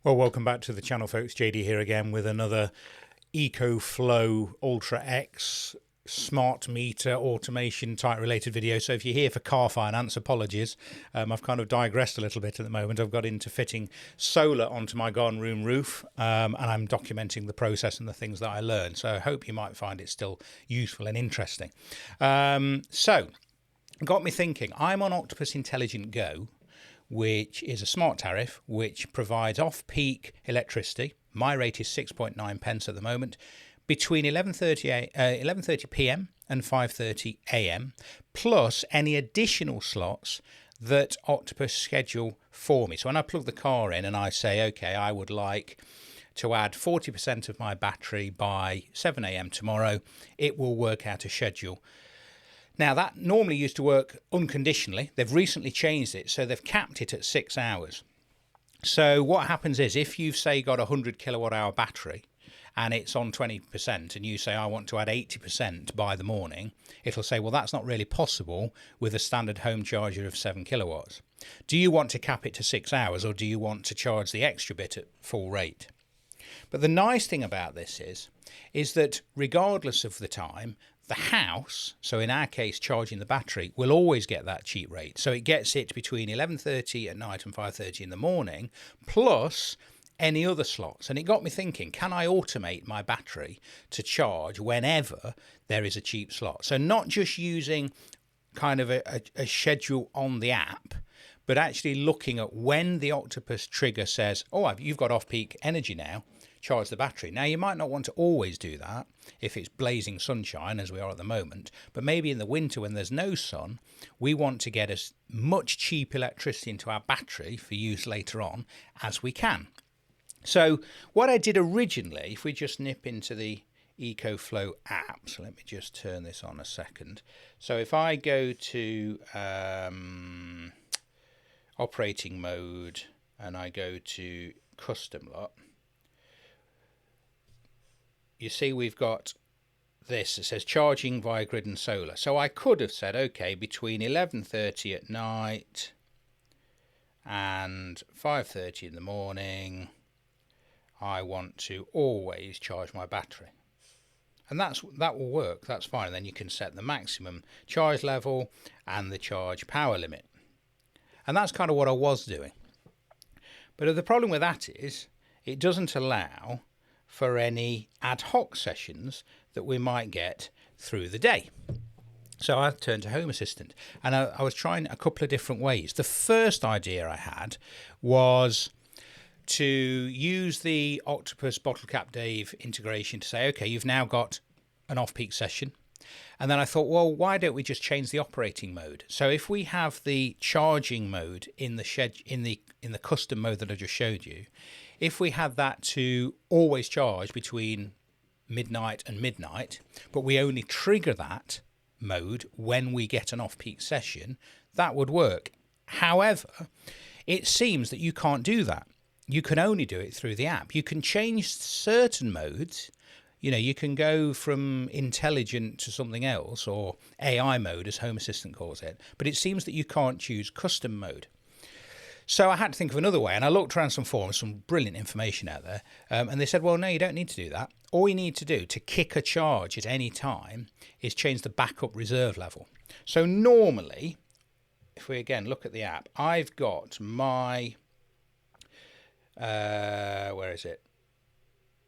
Well, welcome back to the channel, folks. JD here again with another EcoFlow Ultra X smart meter automation type related video. So if you're here for car finance, apologies. I've kind of digressed a little bit at the moment. I've got into fitting solar onto my garden room roof, and I'm documenting the process and the things that I learned. So I hope you might find it still useful and interesting. So got me thinking. I'm on Octopus Intelligent Go, which is a smart tariff which provides off-peak electricity. My rate is 6.9 pence at the moment, between 11:30 p.m. and 5:30 a.m, plus any additional slots that Octopus schedule for me. So when I plug the car in and I say, okay, I would like to add 40% of my battery by 7 a.m. tomorrow, it will work out a schedule. Now, that normally used to work unconditionally. They've recently changed it, so they've capped it at 6 hours. So what happens is, if you've, say, got a 100 kilowatt hour battery and it's on 20% and you say, I want to add 80% by the morning, it'll say, well, that's not really possible with a standard home charger of 7 kilowatts. Do you want to cap it to 6 hours, or do you want to charge the extra bit at full rate? But the nice thing about this is that regardless of the time, the house, so in our case charging the battery, will always get that cheap rate. So it gets it between 11:30 at night and 5:30 in the morning, plus any other slots. And it got me thinking, can I automate my battery to charge whenever there is a cheap slot? So not just using kind of a schedule on the app, but actually looking at when the Octopus trigger says, oh, you've got off-peak energy now, charge the battery. Now, you might not want to always do that if it's blazing sunshine, as we are at the moment, but maybe in the winter when there's no sun, we want to get as much cheap electricity into our battery for use later on as we can. So what I did originally, if we just nip into the EcoFlow app, so let me just turn this on a second. So if I go to operating mode and I go to custom lot, you see we've got this. It says charging via grid and solar. So I could have said, okay, between 11:30 at night and 5:30 in the morning, I want to always charge my battery. And that will work. That's fine. And then you can set the maximum charge level and the charge power limit. And that's kind of what I was doing. But the problem with that is it doesn't allow for any ad hoc sessions that we might get through the day. So I turned to Home Assistant, and I was trying a couple of different ways. The first idea I had was to use the Octopus Bottle Cap Dave integration to say, okay, you've now got an off-peak session. And then I thought, well, why don't we just change the operating mode? So if we have the charging mode in the custom mode that I just showed you, if we had that to always charge between midnight and midnight, but we only trigger that mode when we get an off-peak session, that would work. However, it seems that you can't do that. You can only do it through the app. You can change certain modes. You know, you can go from intelligent to something else, or AI mode, as Home Assistant calls it, but it seems that you can't choose custom mode. So I had to think of another way, and I looked around some forums, some brilliant information out there, and they said, well, no, you don't need to do that. All you need to do to kick a charge at any time is change the backup reserve level. So normally, if we again look at the app, I've got my, where is it?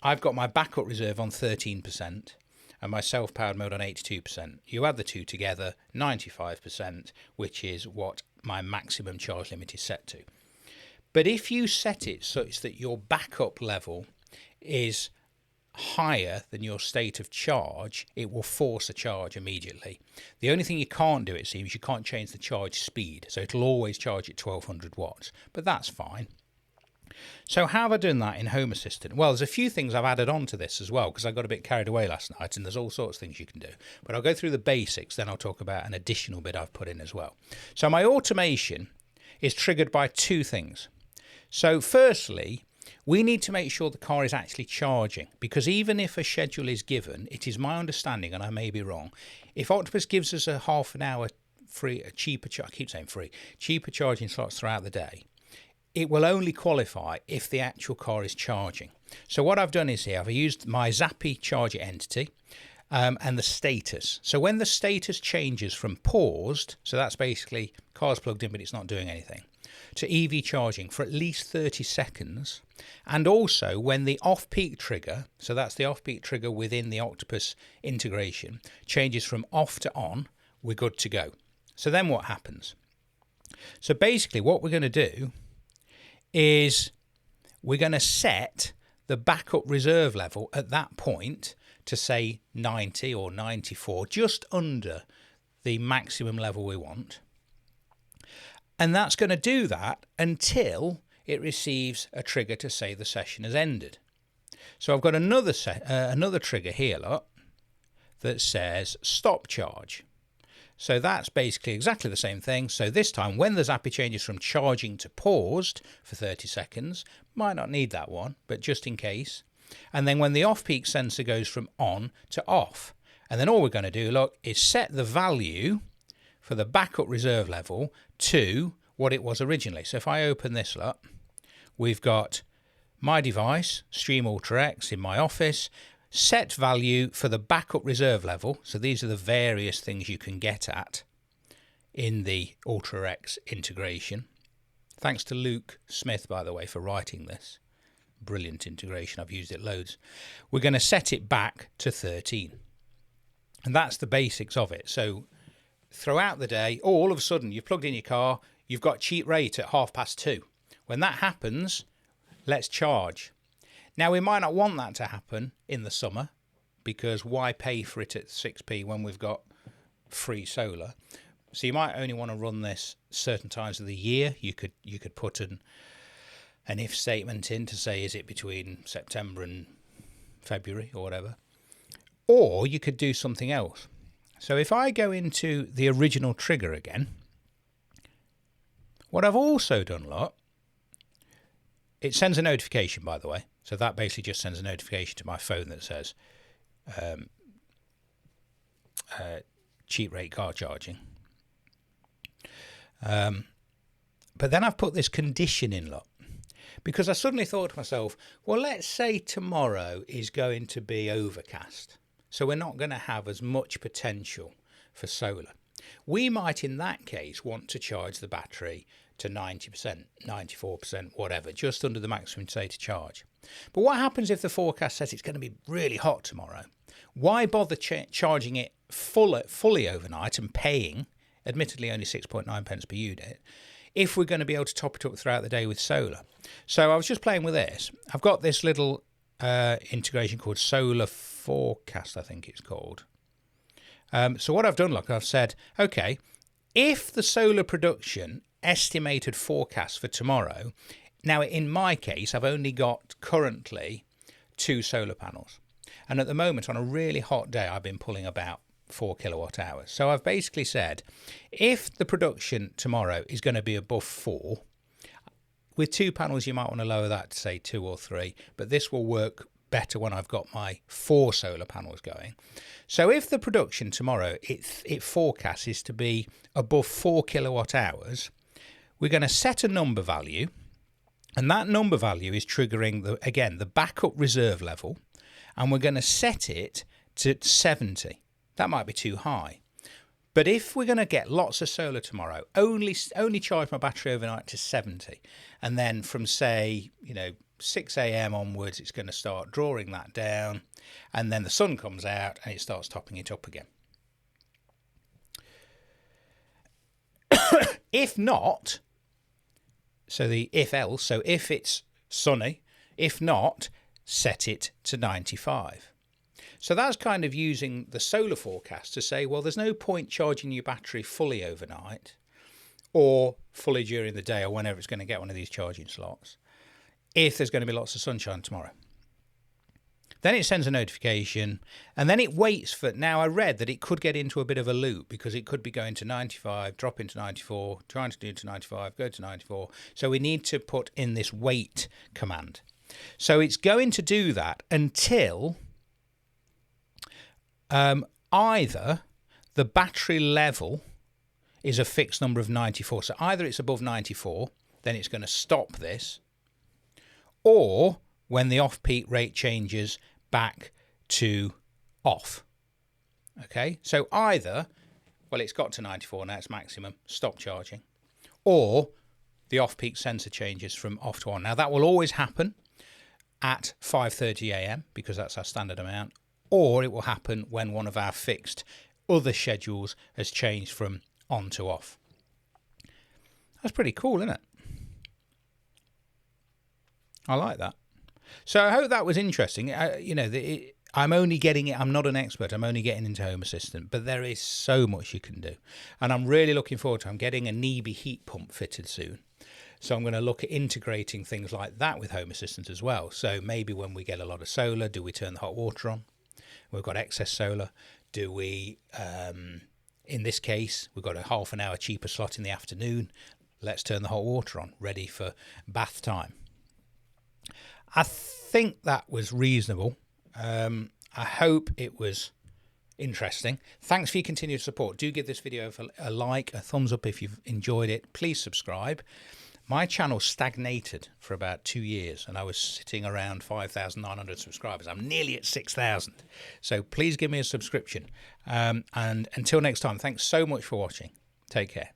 I've got my backup reserve on 13% and my self-powered mode on 82%. You add the two together, 95%, which is what my maximum charge limit is set to. But if you set it such that your backup level is higher than your state of charge, it will force a charge immediately. The only thing you can't do, it seems, you can't change the charge speed. So it'll always charge at 1200 watts, but that's fine. So how have I done that in Home Assistant? Well, there's a few things I've added on to this as well, because I got a bit carried away last night, and there's all sorts of things you can do. But I'll go through the basics, then I'll talk about an additional bit I've put in as well. So my automation is triggered by two things. So firstly, we need to make sure the car is actually charging, because even if a schedule is given, it is my understanding, and I may be wrong, if Octopus gives us a half an hour free, cheaper charging slots throughout the day, it will only qualify if the actual car is charging. So what I've done is here, I've used my Zappi charger entity and the status. So when the status changes from paused, so that's basically car's plugged in but it's not doing anything, to EV charging for at least 30 seconds, and also when the off-peak trigger, so that's the off-peak trigger within the Octopus integration, changes from off to on, we're good to go. So then what happens? So basically what we're going to do is we're going to set the backup reserve level at that point to say 90 or 94, just under the maximum level we want. And that's going to do that until it receives a trigger to say the session has ended. So I've got another trigger here, look, that says stop charge. So that's basically exactly the same thing. So this time when the Zappi changes from charging to paused for 30 seconds, might not need that one, but just in case. And then when the off-peak sensor goes from on to off. And then all we're going to do, look, is set the value for the backup reserve level to what it was originally. So if I open this up, we've got my device, Stream Ultra X, in my office, set value for the backup reserve level. So these are the various things you can get at in the Ultra X integration. Thanks to Luke Smith, by the way, for writing this. Brilliant integration. I've used it loads. We're going to set it back to 13. And that's the basics of it. So throughout the day, all of a sudden you've plugged in your car, you've got cheat rate at 2:30. When that happens, let's charge. Now, we might not want that to happen in the summer, because why pay for it at 6p when we've got free solar? So you might only want to run this certain times of the year. You could put an if statement in to say, is it between September and February or whatever? Or you could do something else. So if I go into the original trigger again, what I've also done, look, it sends a notification, by the way. So that basically just sends a notification to my phone that says cheap rate car charging. But then I've put this condition in, look, because I suddenly thought to myself, well, let's say tomorrow is going to be overcast. So we're not going to have as much potential for solar. We might, in that case, want to charge the battery to 90%, 94%, whatever, just under the maximum state to charge. But what happens if the forecast says it's going to be really hot tomorrow? Why bother charging it fully overnight and paying, admittedly only 6.9 pence per unit, if we're going to be able to top it up throughout the day with solar? So I was just playing with this. I've got this little integration called Solar Forecast, I think it's called. So what I've done, look, I've said, okay, if the solar production estimated forecast for tomorrow, now in my case, I've only got currently 2 solar panels. And at the moment, on a really hot day, I've been pulling about 4 kilowatt hours. So I've basically said, if the production tomorrow is going to be above 4, with 2 panels, you might want to lower that to say 2 or 3, but this will work better when I've got my 4 solar panels going. So if the production tomorrow, it forecasts is to be above 4 kilowatt hours, we're going to set a number value, and that number value is triggering, the backup reserve level, and we're going to set it to 70. That might be too high. But if we're going to get lots of solar tomorrow, only charge my battery overnight to 70, and then from, say, 6 a.m. onwards, it's going to start drawing that down, and then the sun comes out and it starts topping it up again. If not, so the if else, so if it's sunny, if not, set it to 95. So that's kind of using the solar forecast to say, well, there's no point charging your battery fully overnight or fully during the day or whenever it's going to get one of these charging slots if there's going to be lots of sunshine tomorrow. Then it sends a notification, and then it waits for, now I read that it could get into a bit of a loop because it could be going to 95, drop into 94, trying to do to 95, go to 94. So we need to put in this wait command. So it's going to do that until either the battery level is a fixed number of 94. So either it's above 94 then it's going to stop this, or when the off-peak rate changes back to off. Okay, so either, well, it's got to 94 now, it's maximum, stop charging, or the off-peak sensor changes from off to on. Now that will always happen at 5:30 a.m. because that's our standard amount, or it will happen when one of our fixed other schedules has changed from on to off. That's pretty cool, isn't it? I like that. So I hope that was interesting. You know, I'm only getting it. I'm not an expert. I'm only getting into Home Assistant, but there is so much you can do. And I'm really looking forward to it. I'm getting a Nibi heat pump fitted soon. So I'm going to look at integrating things like that with Home Assistant as well. So maybe when we get a lot of solar, do we turn the hot water on? We've got excess solar. Do we, in this case, we've got a half an hour cheaper slot in the afternoon. Let's turn the hot water on, ready for bath time. I think that was reasonable. I hope it was interesting. Thanks for your continued support. Do give this video a like, a thumbs up if you've enjoyed it. Please subscribe. My channel stagnated for about 2 years and I was sitting around 5,900 subscribers. I'm nearly at 6,000. So please give me a subscription. And until next time, thanks so much for watching. Take care.